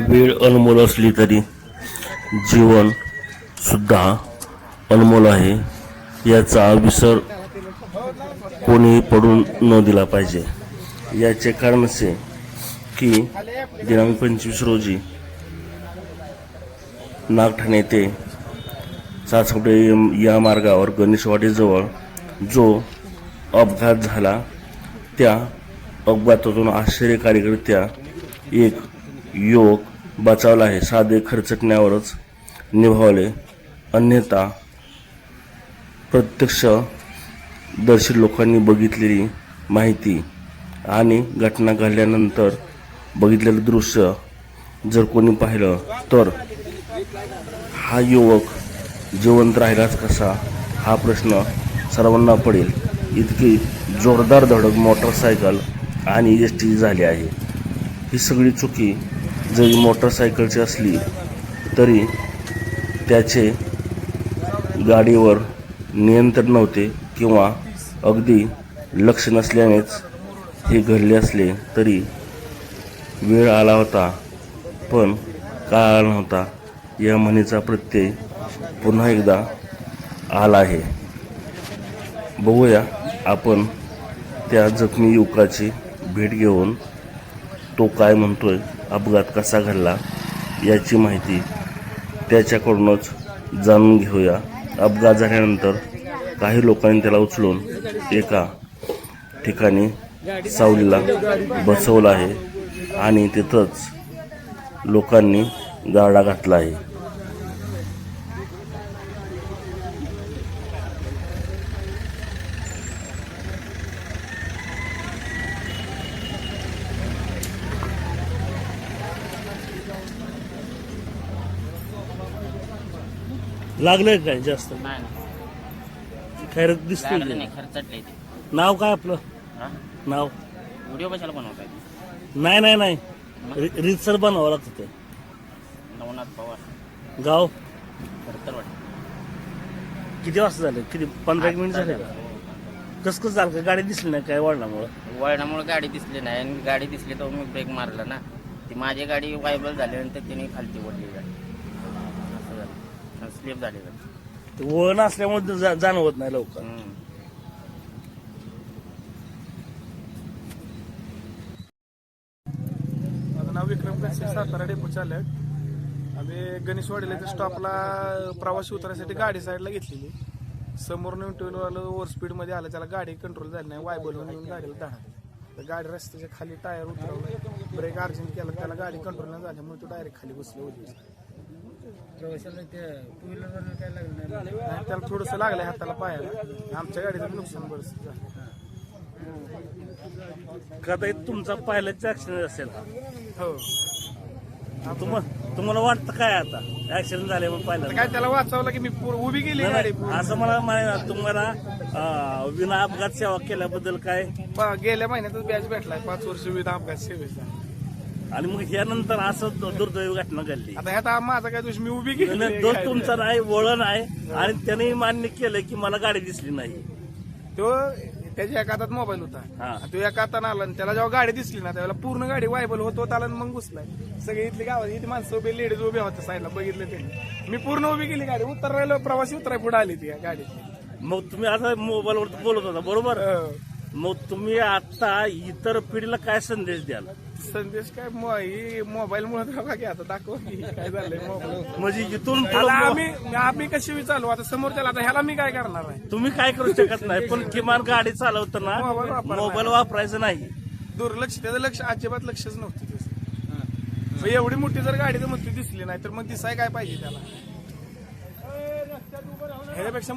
वेळ अनमोल असली तरी जीवन सुद्धा अनमोल आहे, याचा विसर कोणी पडून न दिला पाहिजे। याचे कारण असे की दिनांक 25 रोजी नागठाणे ते सासवडे या मार्गावर गणेशवाडीजवळ जो अपघात झाला, त्या अपघातातून आश्चर्यकारकरित्या एक युवक बचावला आहे। साधे खरचटण्यावरच निभावले, अन्यथा प्रत्यक्षदर्शी लोकांनी बघितलेली माहिती आणि घटना घडल्यानंतर बघितलेलं दृश्य जर कोणी पाहिलं तर हा युवक जिवंत राहिलाच कसा, हा प्रश्न सर्वांना पडेल। इतकी जोरदार धडक मोटरसायकल आणि एसटी झाली आहे। ही सगळी चुकी जरी मोटरसायकलची असली तरी त्याचे गाडीवर नियंत्रण नव्हते किंवा अगदी लक्ष नसल्यानेच हे घडले असले तरी वेळ आला होता, पण काळ आला नव्हता या म्हणीचा प्रत्यय पुन्हा एकदा आला आहे। बघूया आपण त्या जखमी युवकाची भेट घेऊन तो काय म्हणतोय, अपघात कसा घडला याची माहिती त्याच्याकडूनच जाणून घेऊया। अपघात झाल्यानंतर काही लोकांनी त्याला उचलून एका ठिकाणी सावलीला बसवलं आहे आणि तिथंच लोकांनी गारडा घातला आहे। लागलंय काय जास्त? नाही खैरत दिसते? नाही खर्चटले ते. नाव काय आपलं? हा? नाव? व्हिडिओ कशाला बनवताय? नाही रीतसर बनवावं लागतं ते। नवनाथ पवार, गाव? खरतर वाटत। किती वाजता झाले? किती 15 मिनिट झाले का? कस झालं का? गाडी दिसली नाही काय वळणामुळे गाडी दिसली नाही, आणि गाडी दिसली तर मी ब्रेक मारला ना, ती माझी गाडी वायबल झाल्यानंतर तिने खालती ओढली गाडी, असं झालं, स्लिप झाली गाडी। वळण असल्यामुळे जाणवत नाही लवकर। माझं नाव विक्रम कसे, सातारा डेपो चालक। आम्ही गणेशवाडीला स्टॉपला प्रवासी उतरण्यासाठी गाडी साईडला घेतलेली, समोरून इंटरव्ह्यू आलं, ओव्हर स्पीडमध्ये आलं, त्याला गाडी कंट्रोल झाली नाही, वायबलून येऊन गाडीला धडकली। तर गाडी रस्त्याच्या खाली टायर उतरवलं, ब्रेक अर्जंट केला, त्याला गाडी कंट्रोल नाही झाल्यामुळे तो डायरेक्ट खाली बसला होती। त्याला थोडंसं लागलं हाताला, पायाला, आमच्या गाडीचं नुकसान बरंच झालं। कदाचित तुमचा पहिलाच ऍक्सिडेंट असेल हो, तुम्हाला वाटतं काय आता ऍक्सिडेंट झाले मग पहिला काय त्याला वाचवलं की मी उभी गेली गाडी। असं मला म्हणायचं, तुम्हाला विना अपघात सेवा केल्याबद्दल काय? गेल्या महिन्यातच बॅच भेटलाय 5 वर्ष विना अपघात सेवेचा, आणि मग यानंतर असं दुर्दैवी घटना घडली। आता ह्यात माझा काय दोष, मी उभी गेली। दोष तुमचा नाही, वळण आहे, आणि त्याने मान्य केलं की मला गाडी दिसली नाही। तो त्याच्या एका हातात मोबाईल होता, तो एका हाताने आला, आणि त्याला जेव्हा गाडी दिसली ना त्यावेळेला पूर्ण गाडी वायबल होत आला, मग घुसलाय। सगळी इथली गावात इथे माणसं उभी, लेडीज उभ्या होत्या साईडला, बघितलं त्यांनी, मी पूर्ण उभी गेली गाडी, राहिलो, प्रवासी उतराय पुढे आली ती गाडी। मग तुम्ही आता मोबाईलवर बोलत होता बरोबर, मग तुम्ही आता इतर पिढीला काय संदेश द्याल? संदेश काय, मोबाईल मुळे आता दाखव काय झालंय मोबाईल, म्हणजे इथून आम्ही कशी चालू आता समोरच्याला, आता ह्याला मी काय करणार आहे? तुम्ही काय करू शकत नाही, पण किमान गाडी चालवताना मोबाईल वापरायचं नाही। दुर्लक्ष, त्याचं लक्ष, अजिबात लक्षच नव्हतं त्याचं। एवढी मोठी जर गाडी जर मग दिसली नाही तर मग दिसाय काय पाहिजे त्याला, ह्याच्यापेक्षा